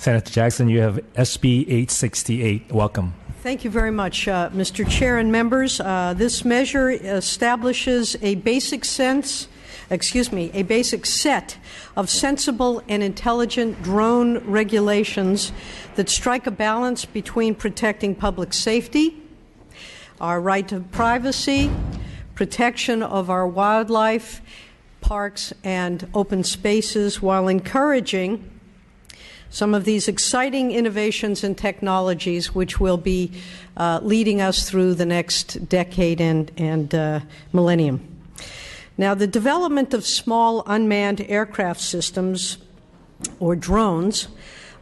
Senator Jackson, you have SB 868. Welcome. Thank you very much, Mr. Chair and members. This measure establishes a basic set of sensible and intelligent drone regulations that strike a balance between protecting public safety, our right to privacy, protection of our wildlife, parks, and open spaces, while encouraging some of these exciting innovations and technologies which will be leading us through the next decade and millennium. Now, the development of small unmanned aircraft systems, or drones,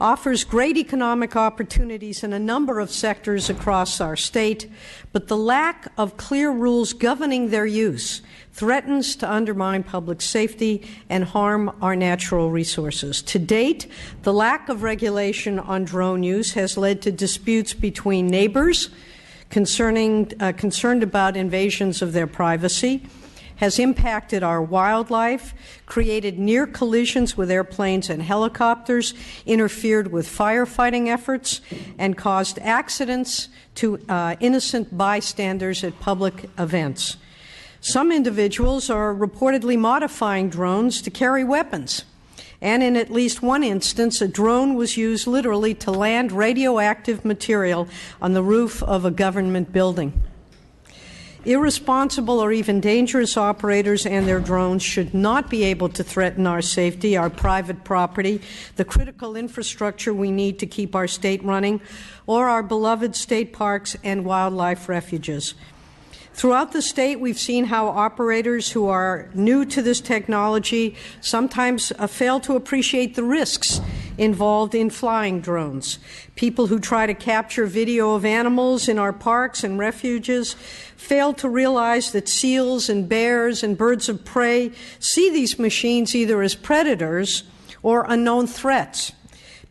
offers great economic opportunities in a number of sectors across our state, but the lack of clear rules governing their use threatens to undermine public safety and harm our natural resources. To date, the lack of regulation on drone use has led to disputes between neighbors concerned about invasions of their privacy, has impacted our wildlife, created near collisions with airplanes and helicopters, interfered with firefighting efforts, and caused accidents to innocent bystanders at public events. Some individuals are reportedly modifying drones to carry weapons, and in at least one instance, a drone was used literally to land radioactive material on the roof of a government building. Irresponsible or even dangerous operators and their drones should not be able to threaten our safety, our private property, the critical infrastructure we need to keep our state running, or our beloved state parks and wildlife refuges. Throughout the state, we've seen how operators who are new to this technology sometimes fail to appreciate the risks involved in flying drones. People who try to capture video of animals in our parks and refuges fail to realize that seals and bears and birds of prey see these machines either as predators or unknown threats.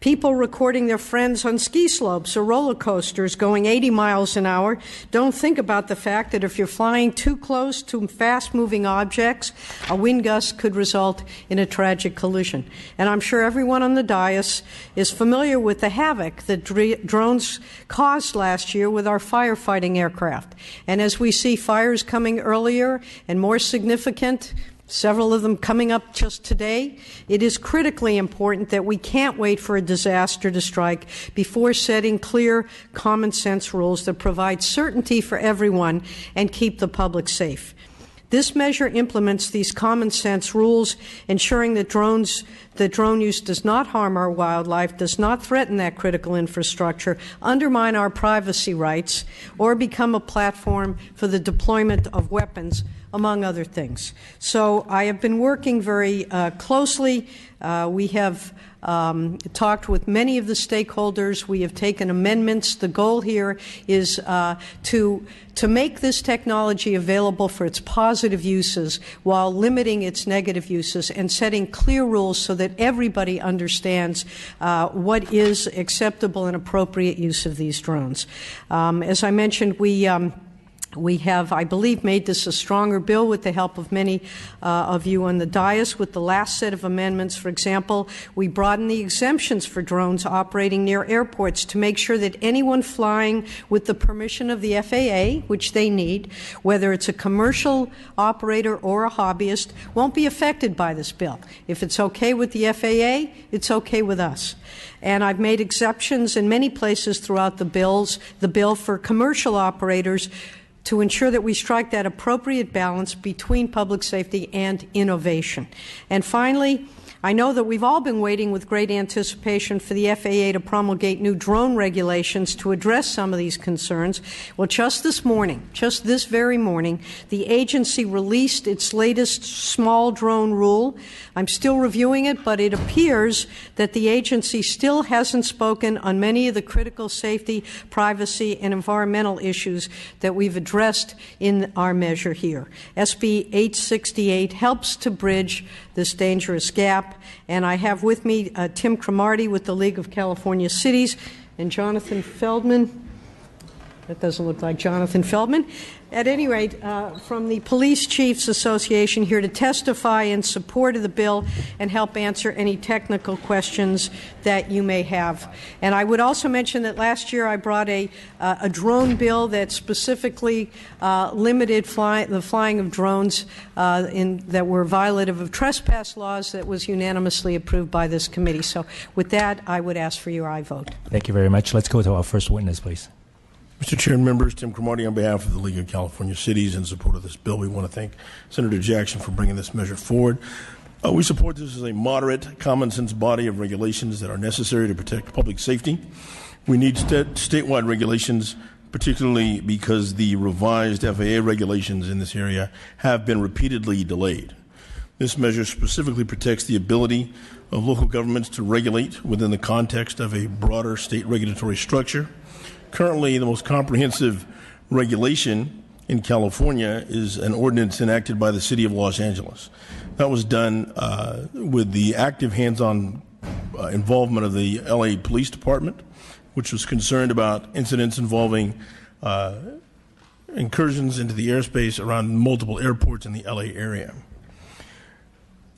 People recording their friends on ski slopes or roller coasters going 80 miles an hour don't think about the fact that if you're flying too close to fast-moving objects, a wind gust could result in a tragic collision. And I'm sure everyone on the dais is familiar with the havoc that drones caused last year with our firefighting aircraft. And as we see fires coming earlier and more significant, several of them coming up just today, it is critically important that we can't wait for a disaster to strike before setting clear, common-sense rules that provide certainty for everyone and keep the public safe. This measure implements these common-sense rules, ensuring that drone use does not harm our wildlife, does not threaten that critical infrastructure, undermine our privacy rights, or become a platform for the deployment of weapons, among other things. So I have been working very closely. We have talked with many of the stakeholders. We have taken amendments. The goal here is to make this technology available for its positive uses while limiting its negative uses and setting clear rules so that everybody understands what is acceptable and appropriate use of these drones. As I mentioned, we have, I believe, made this a stronger bill with the help of many of you on the dais with the last set of amendments. For example, we broadened the exemptions for drones operating near airports to make sure that anyone flying with the permission of the FAA, which they need, whether it's a commercial operator or a hobbyist, won't be affected by this bill. If it's okay with the FAA, it's okay with us. And I've made exceptions in many places throughout the bill for commercial operators to ensure that we strike that appropriate balance between public safety and innovation. And finally, I know that we've all been waiting with great anticipation for the FAA to promulgate new drone regulations to address some of these concerns. Well, just this very morning, the agency released its latest small drone rule. I'm still reviewing it, but it appears that the agency still hasn't spoken on many of the critical safety, privacy, and environmental issues that we've addressed in our measure here. SB 868 helps to bridge this dangerous gap. And I have with me Tim Cromartie with the League of California Cities and Jonathan Feldman That doesn't look like Jonathan Feldman. At any rate, from the Police Chiefs Association, here to testify in support of the bill and help answer any technical questions that you may have. And I would also mention that last year I brought a drone bill that specifically limited the flying of drones that were violative of trespass laws that was unanimously approved by this committee. So with that, I would ask for your aye vote. Thank you very much. Let's go to our first witness, please. Mr. Chair and members, Tim Cromartie on behalf of the League of California Cities in support of this bill. We want to thank Senator Jackson for bringing this measure forward. We support this as a moderate, common-sense body of regulations that are necessary to protect public safety. We need statewide regulations, particularly because the revised FAA regulations in this area have been repeatedly delayed. This measure specifically protects the ability of local governments to regulate within the context of a broader state regulatory structure. Currently, the most comprehensive regulation in California is an ordinance enacted by the City of Los Angeles. That was done with the active hands-on involvement of the LA Police Department, which was concerned about incidents involving incursions into the airspace around multiple airports in the LA area.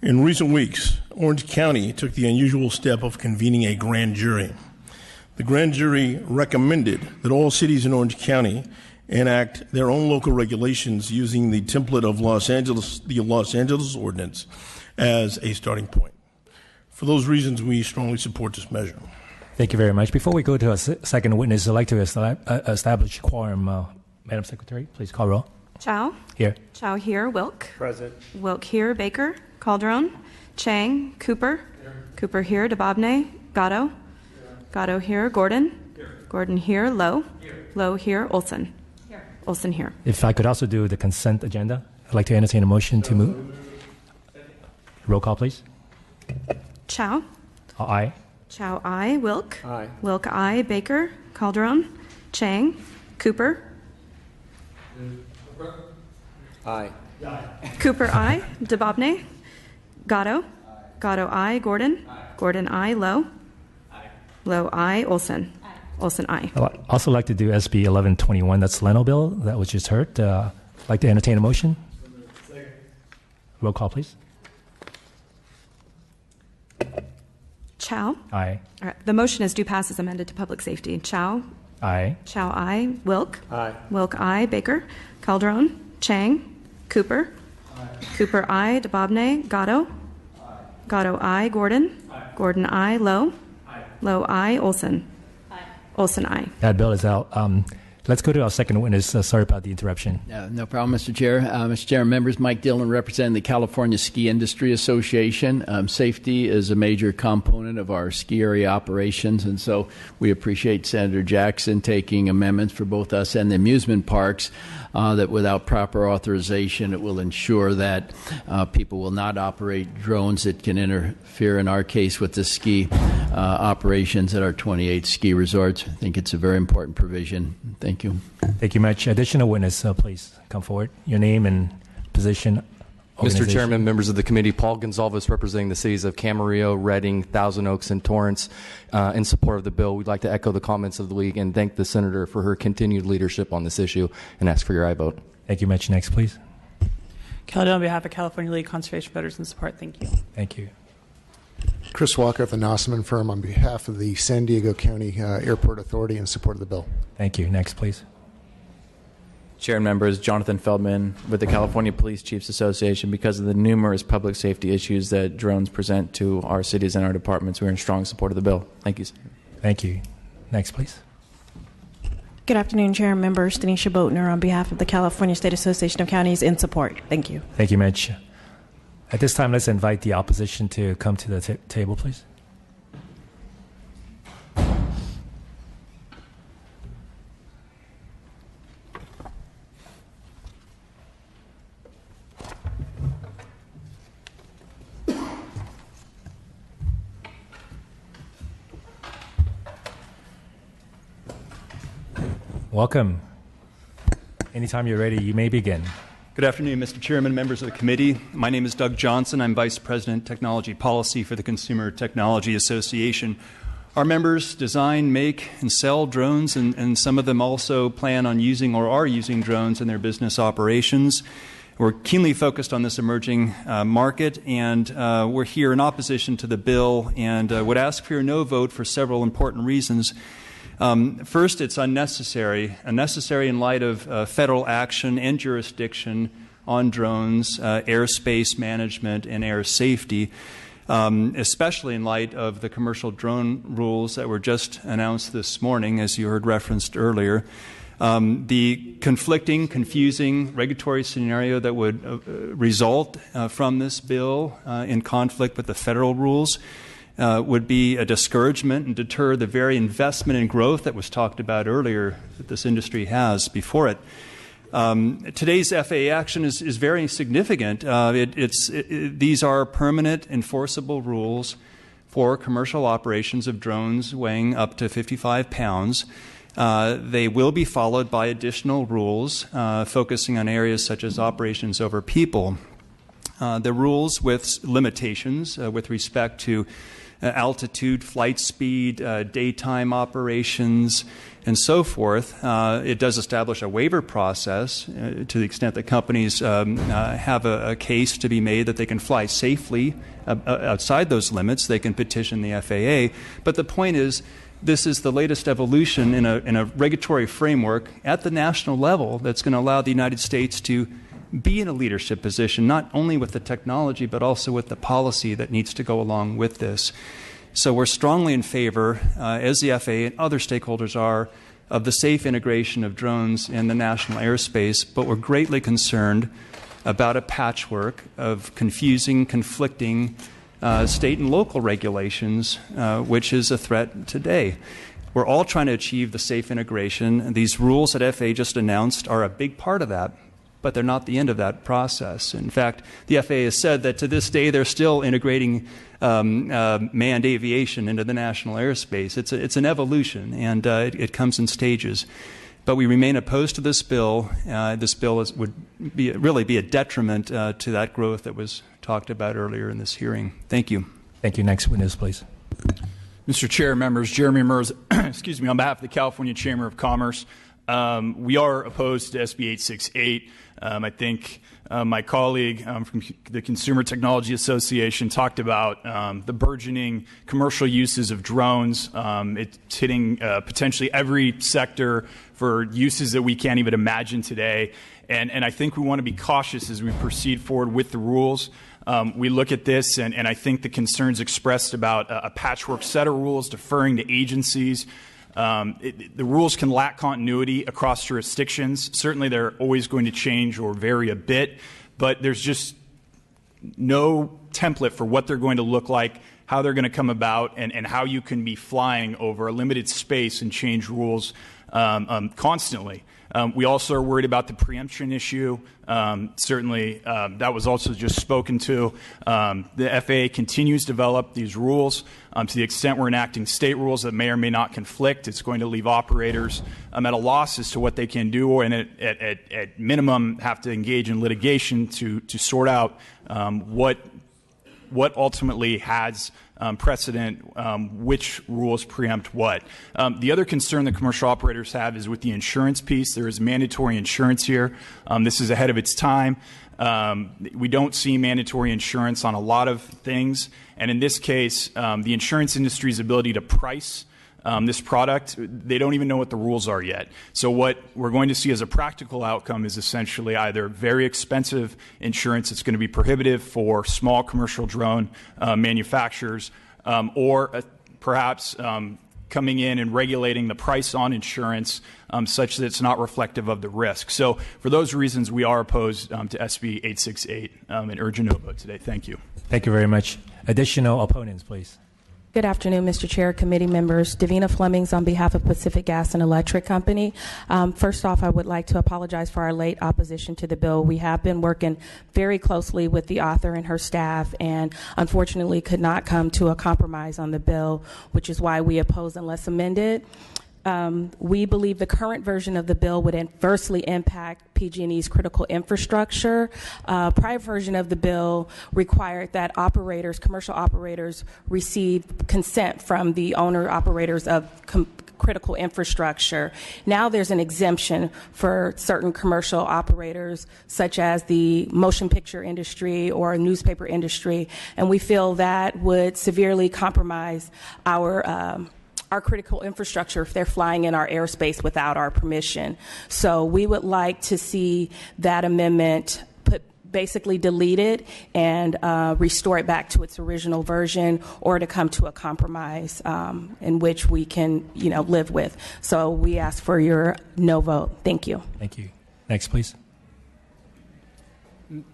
In recent weeks, Orange County took the unusual step of convening a grand jury. The grand jury recommended that all cities in Orange County enact their own local regulations using the template of the Los Angeles ordinance as a starting point. For those reasons, we strongly support this measure. Thank you very much. Before we go to a second witness, I'd like to establish quorum. Madam Secretary, please call roll. Chow. Here. Chow here. Wilk. Present. Wilk here. Baker. Calderon. Chang. Cooper. Here. Cooper here. DeBobne. Gatto. Gatto here. Gordon. Here. Gordon here. Lowe. Here. Lowe here. Olson. Here. Olson here. If I could also do the consent agenda, I'd like to entertain a motion to move. Roll call, please. Chow. Aye. Chow aye. Wilk. Aye. Wilk aye. Baker. Calderon. Chang. Cooper. Aye. Cooper aye. DeBobne. Gatto. Gatto aye. Gordon. Gordon aye. Lowe. Lowe aye. Olson. Olson aye. I'd also like to do SB 1121. That's Leno bill that was just heard. I'd like to entertain a motion. Second. Roll call, please. Chow. Aye. All right. The motion is due pass as amended to public safety. Chow. Aye. Chow aye. Wilk. Aye. Wilk aye. Baker. Calderon. Chang. Cooper. Aye. Cooper aye. DeBobne. Gatto. Aye. Gatto aye. Gordon. Aye. Gordon aye. Lowe. Aye. Lowe aye. Olson. Aye. Olson aye. That bill is out. Let's go to our second witness. Sorry about the interruption. No problem, Mr. Chair. Mr. Chair and members, Mike Dillon representing the California Ski Industry Association. Safety is a major component of our ski area operations, and so we appreciate Senator Jackson taking amendments for both us and the amusement parks that without proper authorization, it will ensure that people will not operate drones that can interfere, in our case, with the ski operations at our 28 ski resorts. I think it's a very important provision. Thank you. Thank you much. Additional witness, please come forward. Your name and position. Mr. Chairman, members of the committee, Paul Gonzalez representing the cities of Camarillo, Redding, Thousand Oaks, and Torrance in support of the bill. We'd like to echo the comments of the League and thank the Senator for her continued leadership on this issue and ask for your aye vote. Thank you much. Next, please. Kelly on behalf of California League Conservation Voters in support. Thank you. Thank you. Chris Walker of the Nossaman Firm on behalf of the San Diego County Airport Authority in support of the bill. Thank you. Next, please. Chair and members, Jonathan Feldman with the California Police Chiefs Association. Because of the numerous public safety issues that drones present to our cities and our departments, we're in strong support of the bill. Thank you. Thank you. Next, please. Good afternoon, Chair and members. Denisha Boatner on behalf of the California State Association of Counties in support. Thank you. Thank you, Mitch. At this time, let's invite the opposition to come to the table, please. Welcome. Anytime you're ready, you may begin. Good afternoon, Mr. Chairman, members of the committee. My name is Doug Johnson. I'm Vice President, Technology Policy for the Consumer Technology Association. Our members design, make, and sell drones, and some of them also plan on using or are using drones in their business operations. We're keenly focused on this emerging market, and we're here in opposition to the bill and would ask for your no vote for several important reasons. First, it's unnecessary in light of federal action and jurisdiction on drones, airspace management, and air safety. Especially in light of the commercial drone rules that were just announced this morning, as you heard referenced earlier. The conflicting, confusing regulatory scenario that would result from this bill in conflict with the federal rules would be a discouragement and deter the very investment and growth that was talked about earlier that this industry has before it. Today's FAA action is very significant. These are permanent enforceable rules for commercial operations of drones weighing up to 55 pounds. They will be followed by additional rules focusing on areas such as operations over people. The rules with limitations with respect to altitude, flight speed, daytime operations, and so forth. It does establish a waiver process to the extent that companies have a case to be made that they can fly safely outside those limits. They can petition the FAA. But the point is, this is the latest evolution in a regulatory framework at the national level that's going to allow the United States to be in a leadership position, not only with the technology, but also with the policy that needs to go along with this. So we're strongly in favor, as the FAA and other stakeholders are, of the safe integration of drones in the national airspace, but we're greatly concerned about a patchwork of confusing, conflicting state and local regulations, which is a threat today. We're all trying to achieve the safe integration. These rules that FAA just announced are a big part of that, but they're not the end of that process. In fact, the FAA has said that to this day they're still integrating manned aviation into the national airspace. It's an evolution, and it comes in stages. But we remain opposed to this bill. This bill would really be a detriment to that growth that was talked about earlier in this hearing. Thank you. Thank you. Next witness, please. Mr. Chair, members, Jeremy Mers, excuse me, on behalf of the California Chamber of Commerce, we are opposed to SB 868. I think my colleague from the Consumer Technology Association talked about the burgeoning commercial uses of drones. It's hitting potentially every sector for uses that we can't even imagine today. And I think we want to be cautious as we proceed forward with the rules. We look at this, and I think the concerns expressed about a patchwork set of rules deferring to agencies. The rules can lack continuity across jurisdictions. Certainly they're always going to change or vary a bit, but there's just no template for what they're going to look like, how they're going to come about, and how you can be flying over a limited space and change rules constantly. We also are worried about the preemption issue. Certainly, that was also just spoken to. The FAA continues to develop these rules. To the extent we're enacting state rules that may or may not conflict, it's going to leave operators at a loss as to what they can do, and at minimum have to engage in litigation to sort out what ultimately has precedent, which rules preempt what. The other concern that commercial operators have is with the insurance piece. There is mandatory insurance here. This is ahead of its time. We don't see mandatory insurance on a lot of things. And in this case, the insurance industry's ability to price this product, they don't even know what the rules are yet. So what we're going to see as a practical outcome is essentially either very expensive insurance that's going to be prohibitive for small commercial drone manufacturers, or perhaps coming in and regulating the price on insurance such that it's not reflective of the risk. So for those reasons, we are opposed to SB 868 and urge a no vote today. Thank you. Thank you very much. Additional opponents, please. Good afternoon, Mr. Chair, committee members. Davina Flemings on behalf of Pacific Gas and Electric Company. First off, I would like to apologize for our late opposition to the bill. We have been working very closely with the author and her staff, and unfortunately could not come to a compromise on the bill, which is why we oppose unless amended. We believe the current version of the bill would adversely impact PG&E's critical infrastructure. Prior version of the bill required that commercial operators, receive consent from the owner-operators of critical infrastructure. Now there's an exemption for certain commercial operators, such as the motion picture industry or newspaper industry, and we feel that would severely compromise our critical infrastructure if they're flying in our airspace without our permission. So we would like to see that amendment basically deleted and restore it back to its original version, or to come to a compromise in which we can, live with. So we ask for your no vote. Thank you. Thank you. Next, please.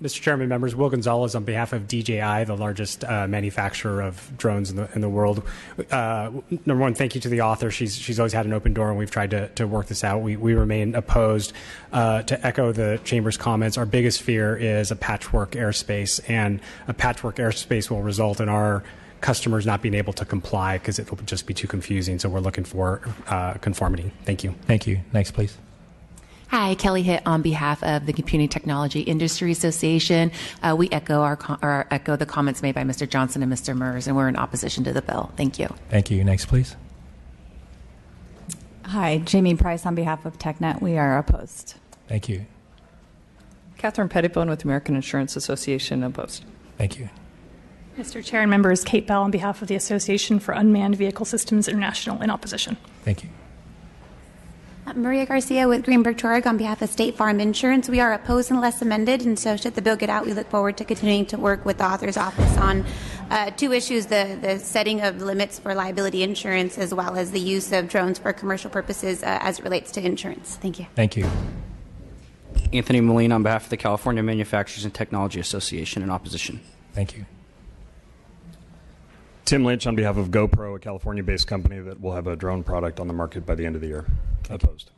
Mr. Chairman, members, Will Gonzalez on behalf of DJI, the largest manufacturer of drones in the world. Number one, thank you to the author. She's always had an open door, and we've tried to work this out. We remain opposed. To echo the Chamber's comments, our biggest fear is a patchwork airspace, and a patchwork airspace will result in our customers not being able to comply because it will just be too confusing. So we're looking for conformity. Thank you. Thank you. Next, please. Hi, Kelly Hitt on behalf of the Computing Technology Industry Association. We echo echo the comments made by Mr. Johnson and Mr. Mers, and we're in opposition to the bill. Thank you. Thank you. Next, please. Hi, Jamie Price on behalf of TechNet. We are opposed. Thank you. Catherine Pettibone with the American Insurance Association, opposed. Thank you. Mr. Chair and members, Kate Bell on behalf of the Association for Unmanned Vehicle Systems International, in opposition. Thank you. Maria Garcia with Greenberg Traurig on behalf of State Farm Insurance. We are opposed unless amended, and so should the bill get out, we look forward to continuing to work with the author's office on two issues, the setting of limits for liability insurance, as well as the use of drones for commercial purposes as it relates to insurance. Thank you. Thank you. Anthony Molina on behalf of the California Manufacturers and Technology Association, in opposition. Thank you. Tim Lynch on behalf of GoPro, a California-based company that will have a drone product on the market by the end of the year. Opposed.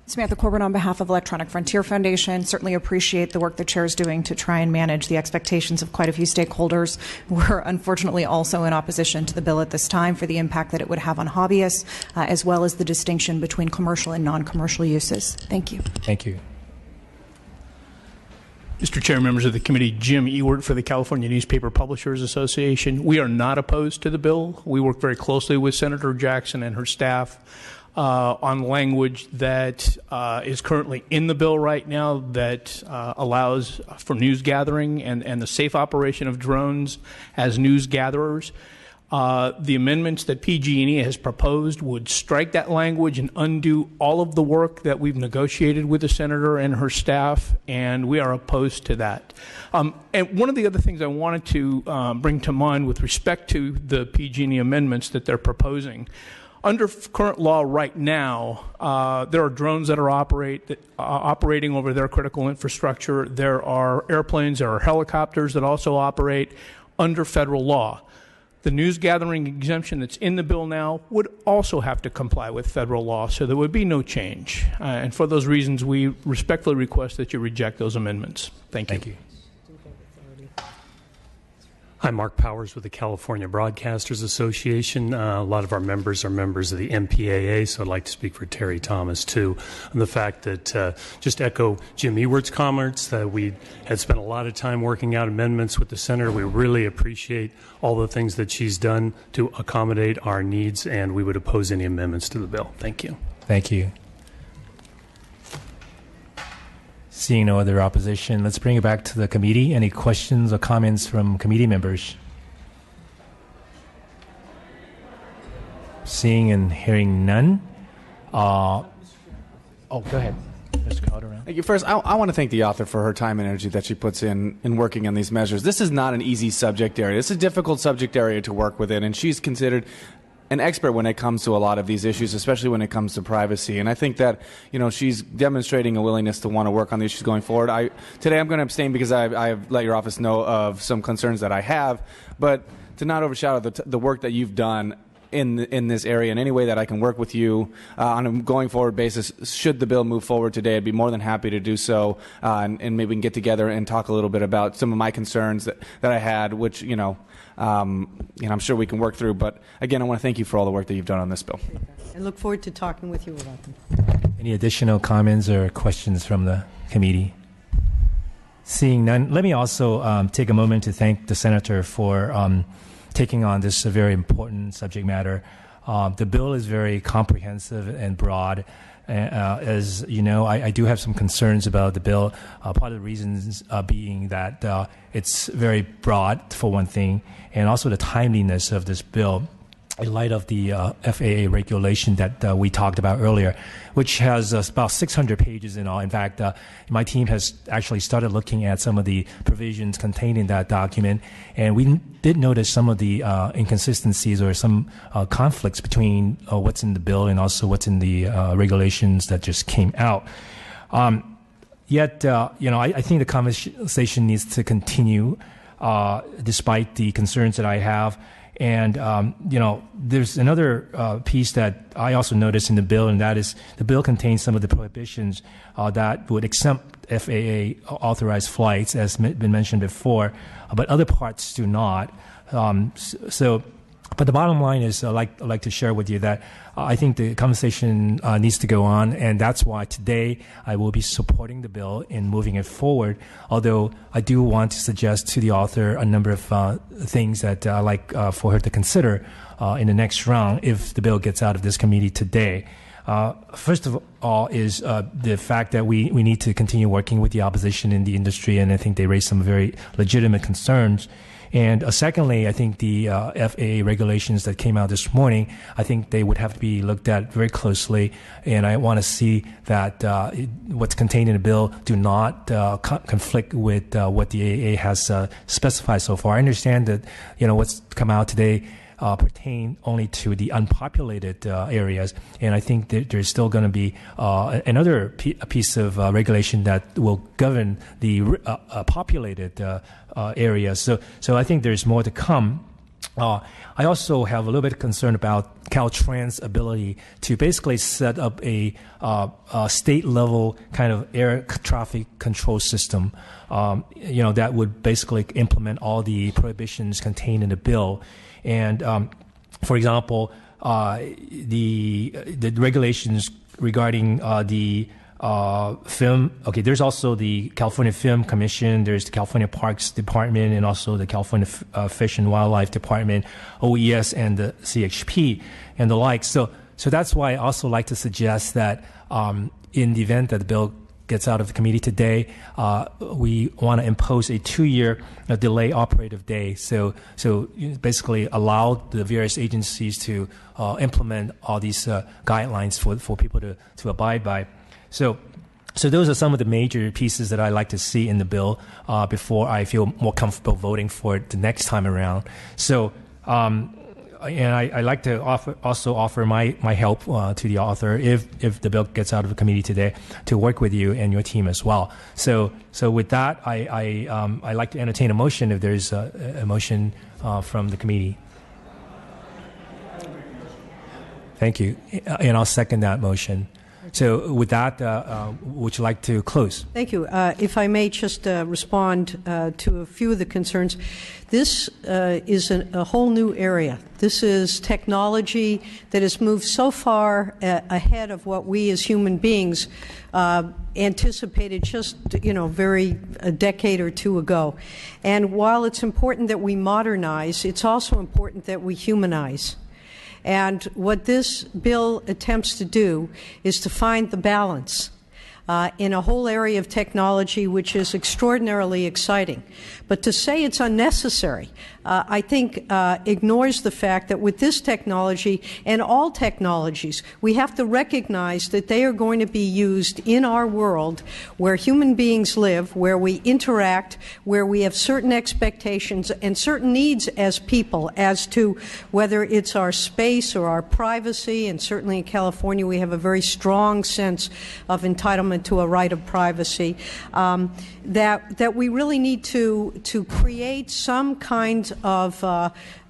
Samantha Corbin on behalf of Electronic Frontier Foundation. Certainly appreciate the work the chair is doing to try and manage the expectations of quite a few stakeholders. We're unfortunately also in opposition to the bill at this time for the impact that it would have on hobbyists, as well as the distinction between commercial and non-commercial uses. Thank you. Thank you. Mr. Chair, members of the committee, Jim Ewert for the California Newspaper Publishers Association. We are not opposed to the bill. We work very closely with Senator Jackson and her staff on language that is currently in the bill right now that allows for news gathering and the safe operation of drones as news gatherers. The amendments that PG&E has proposed would strike that language and undo all of the work that we've negotiated with the senator and her staff, and we are opposed to that. And one of the other things I wanted to bring to mind with respect to the PG&E amendments that they're proposing, under current law right now, there are drones that are operating over their critical infrastructure. There are airplanes, there are helicopters that also operate under federal law. The news gathering exemption that's in the bill now would also have to comply with federal law, so there would be no change. And for those reasons, we respectfully request that you reject those amendments. Thank you. Thank you. Hi, Mark Powers with the California Broadcasters Association. A lot of our members are members of the MPAA, so I'd like to speak for Terry Thomas, too, on the fact that just echo Jim Ewert's comments, that we had spent a lot of time working out amendments with the Senator. We really appreciate all the things that she's done to accommodate our needs, and we would oppose any amendments to the bill. Thank you. Thank you. Seeing no other opposition, let's bring it back to the committee. Any questions or comments from committee members? Seeing and hearing none. Go ahead. Mr. Calderon. Thank you. First, I want to thank the author for her time and energy that she puts in working on these measures. This is not an easy subject area. It's a difficult subject area to work within, and she's considered an expert when it comes to a lot of these issues, especially when it comes to privacy. And I think that, she's demonstrating a willingness to want to work on the issues going forward. Today I'm going to abstain because I have let your office know of some concerns that I have, but to not overshadow the work that you've done in this area in any way that I can work with you on a going forward basis. Should the bill move forward today, I'd be more than happy to do so, and maybe we can get together and talk a little bit about some of my concerns that I had, which I'm sure we can work through. But again, I want to thank you for all the work that you've done on this bill. I look forward to talking with you about them. Any additional comments or questions from the committee? Seeing none, let me also take a moment to thank the senator for taking on this very important subject matter. The bill is very comprehensive and broad. As you know, I do have some concerns about the bill. Part of the reasons being that it's very broad, for one thing, and also the timeliness of this bill in light of the FAA regulation that we talked about earlier, which has about 600 pages in all. In fact, my team has actually started looking at some of the provisions contained in that document, and we did notice some of the inconsistencies or some conflicts between what's in the bill and also what's in the regulations that just came out. Yet, I think the conversation needs to continue despite the concerns that I have. And, there's another piece that I also noticed in the bill, and that is the bill contains some of the prohibitions that would exempt FAA authorized flights, as been mentioned before, but other parts do not. But the bottom line is, I'd like to share with you that I think the conversation needs to go on, and that's why today I will be supporting the bill and moving it forward, although I do want to suggest to the author a number of things that I'd like for her to consider in the next round if the bill gets out of this committee today. First of all is the fact that we need to continue working with the opposition in the industry, and I think they raised some very legitimate concerns. And secondly, I think the FAA regulations that came out this morning, I think they would have to be looked at very closely. And I want to see that what's contained in the bill do not conflict with what the AA has specified so far. I understand that what's come out today pertain only to the unpopulated areas, and I think that there's still going to be another piece of regulation that will govern the populated areas. So I think there's more to come. I also have a little bit of concern about Caltrans' ability to basically set up a state-level kind of air traffic control system, that would basically implement all the prohibitions contained in the bill. And for example, the regulations regarding the film. Okay, there's also the California Film Commission. There's the California Parks Department, and also the California Fish and Wildlife Department, OES, and the CHP, and the like. So that's why I also like to suggest that in the event that the bill gets out of the committee today, we want to impose a 2-year delay operative day. So basically allow the various agencies to implement all these guidelines for people to abide by. So those are some of the major pieces that I like to see in the bill before I feel more comfortable voting for it the next time around. So. And I like to offer my help to the author if the bill gets out of the committee today to work with you and your team as well. So with that, I like to entertain a motion if there's a motion from the committee. Thank you, and I'll second that motion. So with that, would you like to close? Thank you. If I may just respond to a few of the concerns. This is a whole new area. This is technology that has moved so far ahead of what we as human beings anticipated just, a decade or two ago. And while it's important that we modernize, it's also important that we humanize. And what this bill attempts to do is to find the balance in a whole area of technology which is extraordinarily exciting. But to say it's unnecessary, I think ignores the fact that with this technology and all technologies, we have to recognize that they are going to be used in our world where human beings live, where we interact, where we have certain expectations and certain needs as people as to whether it's our space or our privacy. And certainly in California, we have a very strong sense of entitlement to a right of privacy, that we really need to create some kind of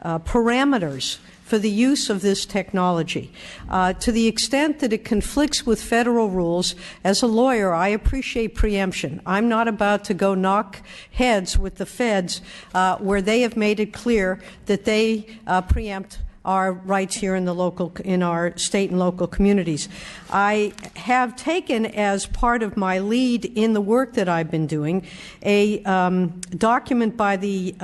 parameters for the use of this technology. To the extent that it conflicts with federal rules, as a lawyer, I appreciate preemption. I'm not about to go knock heads with the feds where they have made it clear that they preempt our rights here in our state and local communities. I have taken as part of my lead in the work that I've been doing a document by the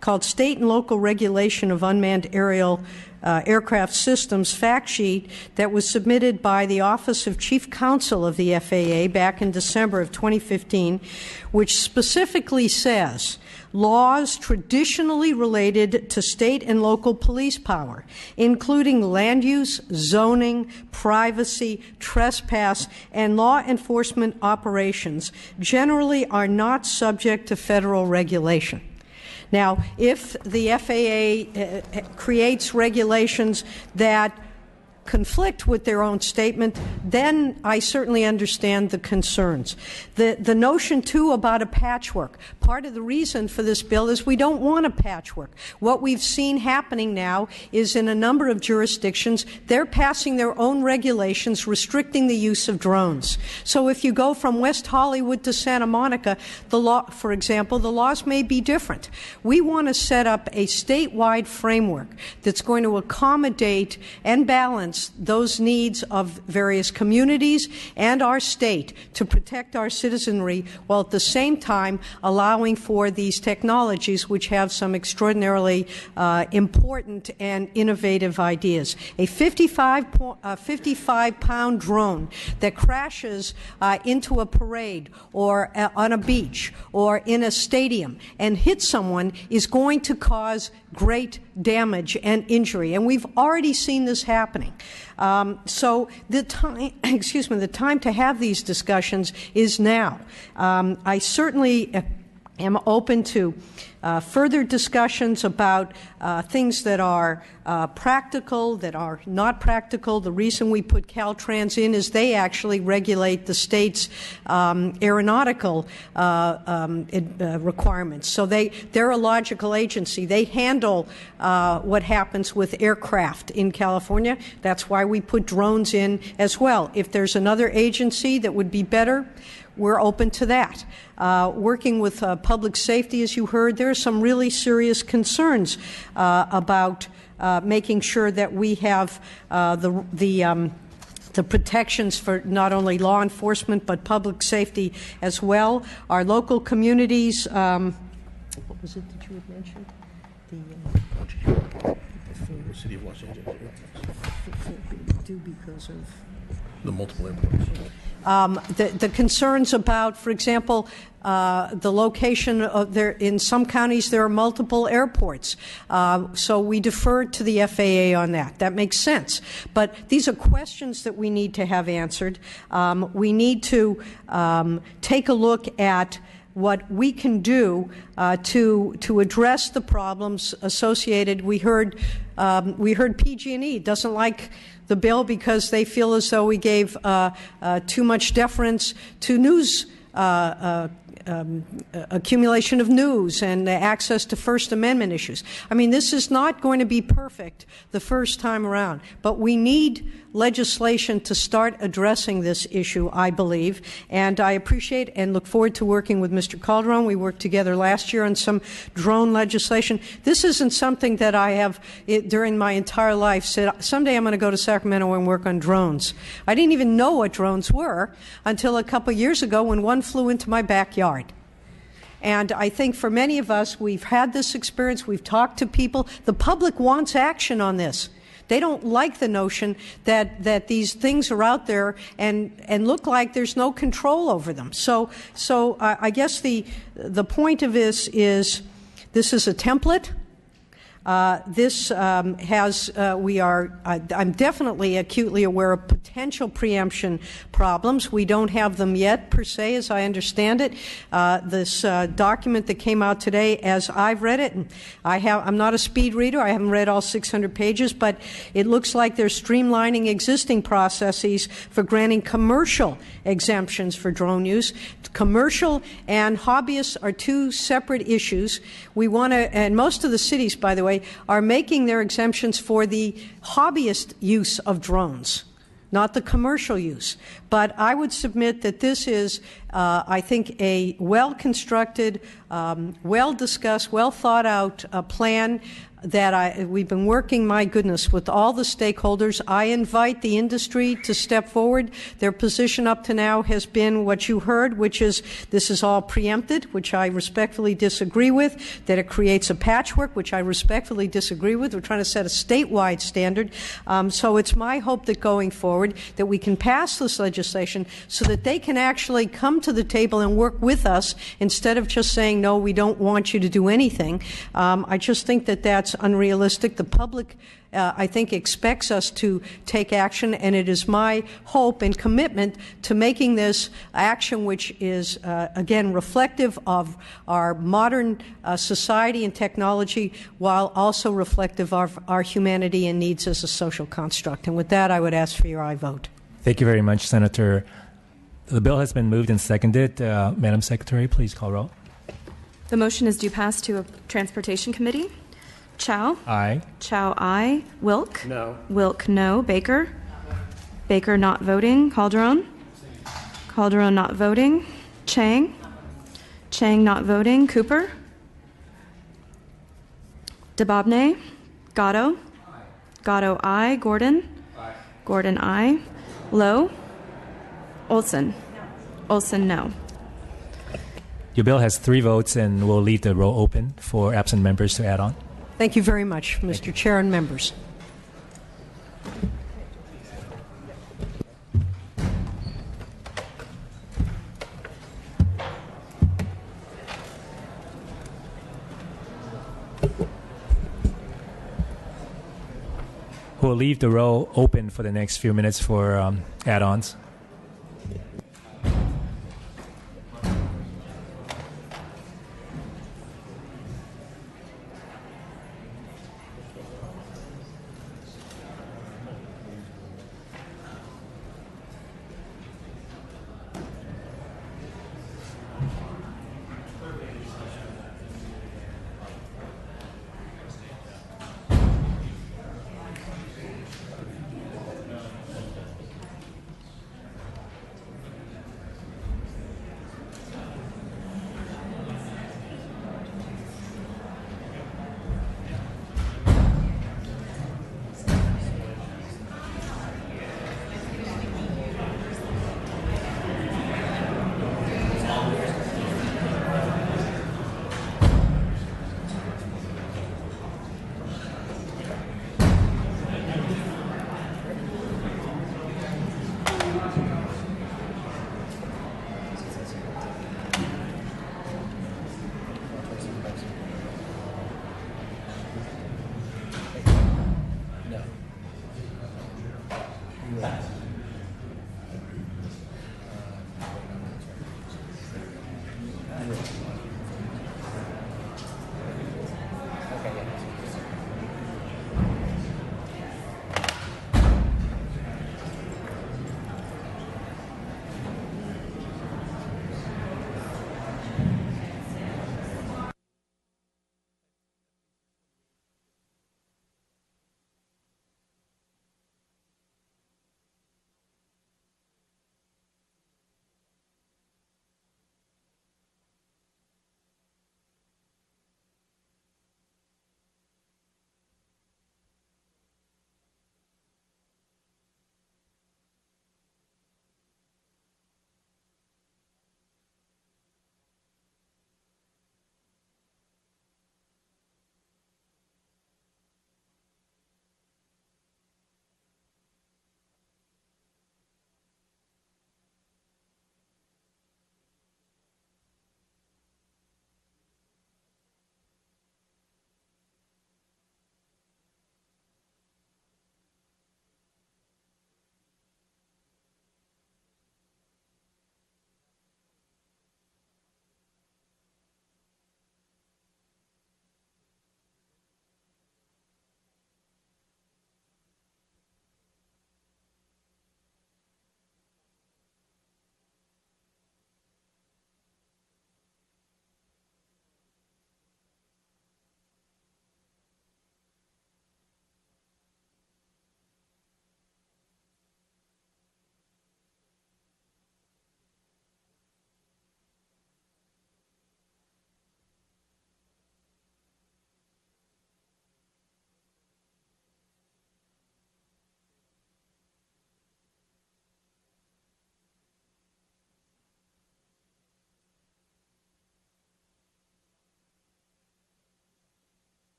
called State and Local Regulation of Unmanned Aerial Aircraft Systems fact sheet that was submitted by the Office of Chief Counsel of the FAA back in December of 2015, which specifically says laws traditionally related to state and local police power, including land use, zoning, privacy, trespass, and law enforcement operations, generally are not subject to federal regulation. Now, if the FAA creates regulations that conflict with their own statement, then I certainly understand the concerns. The notion, too, about a patchwork. Part of the reason for this bill is we don't want a patchwork. What we've seen happening now is in a number of jurisdictions, they're passing their own regulations restricting the use of drones. So if you go from West Hollywood to Santa Monica, the law, for example, the laws may be different. We want to set up a statewide framework that's going to accommodate and balance those needs of various communities and our state to protect our citizenry while at the same time allowing for these technologies which have some extraordinarily important and innovative ideas. A 55-pound drone that crashes into a parade or on a beach or in a stadium and hits someone is going to cause great damage and injury, and we've already seen this happening. So the time, the time to have these discussions is now. I certainly am open to further discussions about things that are practical, that are not practical. The reason we put Caltrans in is they actually regulate the state's aeronautical requirements. So they're a logical agency. They handle what happens with aircraft in California. That's why we put drones in as well. If there's another agency that would be better, we're open to that. Working with public safety, as you heard, there are some really serious concerns about making sure that we have the protections for not only law enforcement but public safety as well. Our local communities, what was it that you had mentioned? The city of Los Angeles. Do because of the multiple airports. The concerns about, for example, the location of in some counties there are multiple airports. So we defer to the FAA on that. That makes sense. But these are questions that we need to have answered. We need to take a look at what we can do to address the problems associated. We heard PG&E doesn't like the bill because they feel as though we gave too much deference to news accumulation of news and access to First Amendment issues. I mean, this is not going to be perfect the first time around, but we need legislation to start addressing this issue, I believe, and I appreciate and look forward to working with Mr. Calderon. We worked together last year on some drone legislation. This isn't something that I have, during my entire life, said, someday I'm going to go to Sacramento and work on drones. I didn't even know what drones were until a couple years ago when one flew into my backyard. And I think for many of us, we've had this experience, we've talked to people. The public wants action on this. They don't like the notion that these things are out there and look like there's no control over them. So I guess the point of this is a template. I'm definitely acutely aware of potential preemption problems. We don't have them yet, per se, as I understand it. This document that came out today, as I've read it, and I'm not a speed reader, I haven't read all 600 pages, but it looks like they're streamlining existing processes for granting commercial exemptions for drone use. Commercial and hobbyists are two separate issues. We want to, and most of the cities, by the way, way, are making their exemptions for the hobbyist use of drones, not the commercial use. But I would submit that this is, I think, a well-constructed, well-discussed, well-thought-out plan that we've been working, my goodness, with all the stakeholders. I invite the industry to step forward. Their position up to now has been what you heard, which is this is all preempted, which I respectfully disagree with, that it creates a patchwork, which I respectfully disagree with. We're trying to set a statewide standard. So it's my hope that going forward that we can pass this legislation so that they can actually come to the table and work with us instead of just saying, no, we don't want you to do anything. I just think that that's unrealistic. The public, I think, expects us to take action, and it is my hope and commitment to making this action which is, again, reflective of our modern society and technology while also reflective of our humanity and needs as a social construct. And with that, I would ask for your aye vote. Thank you very much, Senator. The bill has been moved and seconded. Madam Secretary, please call roll. The motion is due pass to a Transportation Committee. Chow? Aye. Chow, aye. Wilk? No. Wilk, no. Baker? Baker, not voting. Calderon? Calderon, not voting. Chang? Chang, not voting. Cooper? DeBobne? Gatto? Gatto, aye. Gordon? Gordon, aye. Lowe? Olson? Olson, no. Your bill has 3 votes, and we'll leave the roll open for absent members to add on. Thank you very much, Mr. Chair and members. We'll leave the roll open for the next few minutes for add-ons.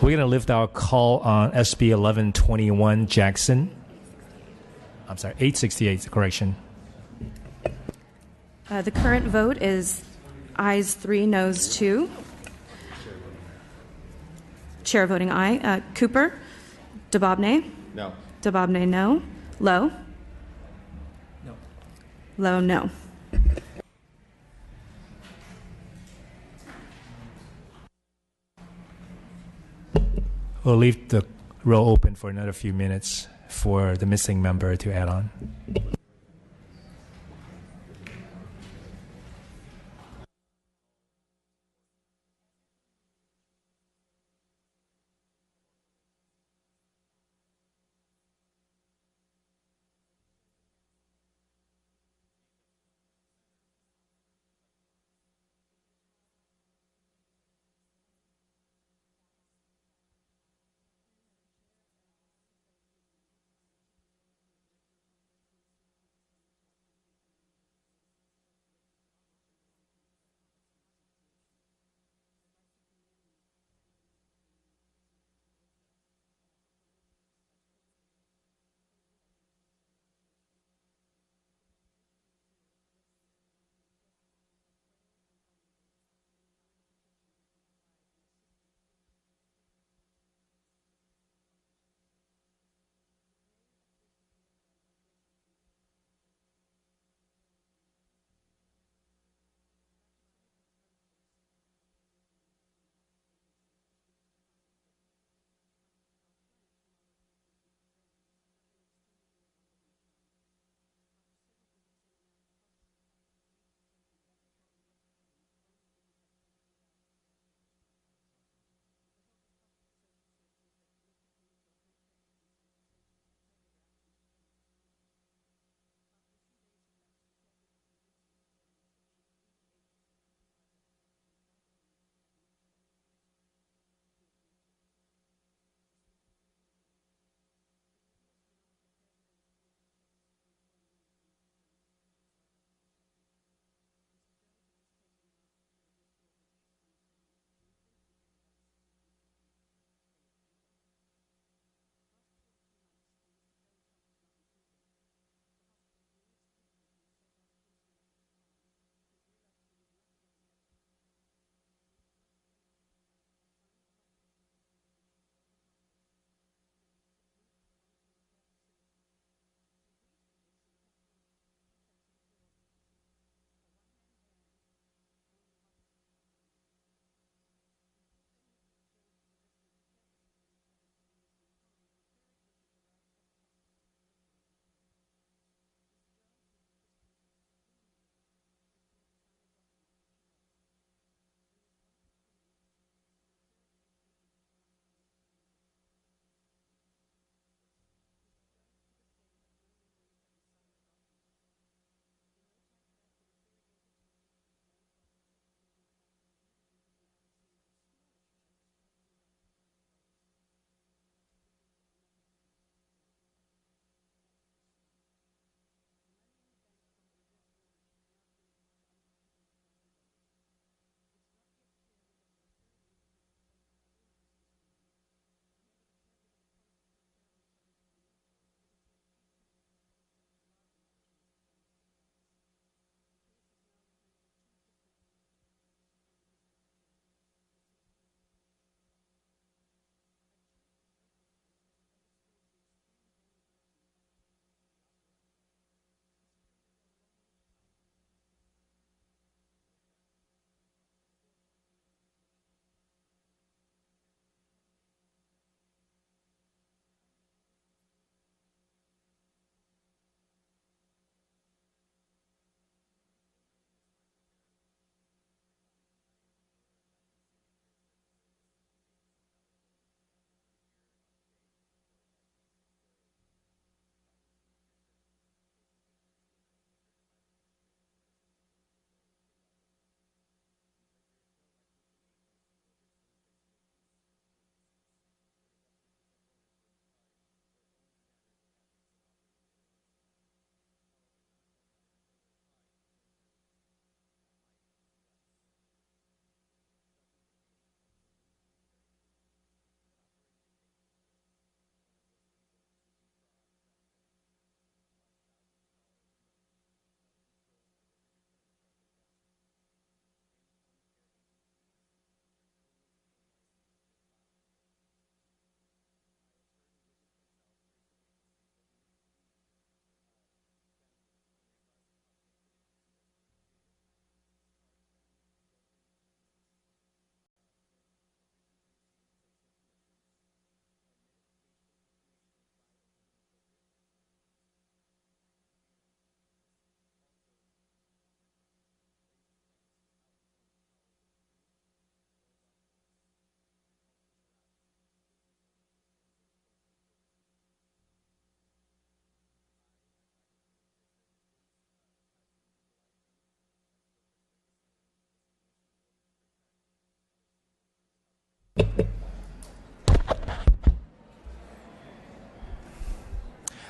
We're going to lift our call on SB 1121 Jackson. I'm sorry, 868, correction. The current vote is ayes 3, noes 2. Chair voting aye. Cooper? DeBobney? No. DeBobney, no. Lowe? No. Lowe, no. We'll leave the row open for another few minutes for the missing member to add on.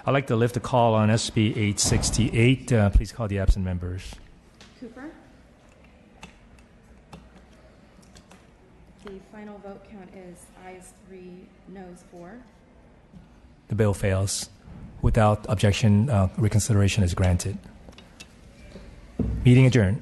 I'd like to lift a call on SB 868. Please call the absent members. Cooper. The final vote count is ayes 3, noes 4. The bill fails. Without objection, reconsideration is granted. Meeting adjourned.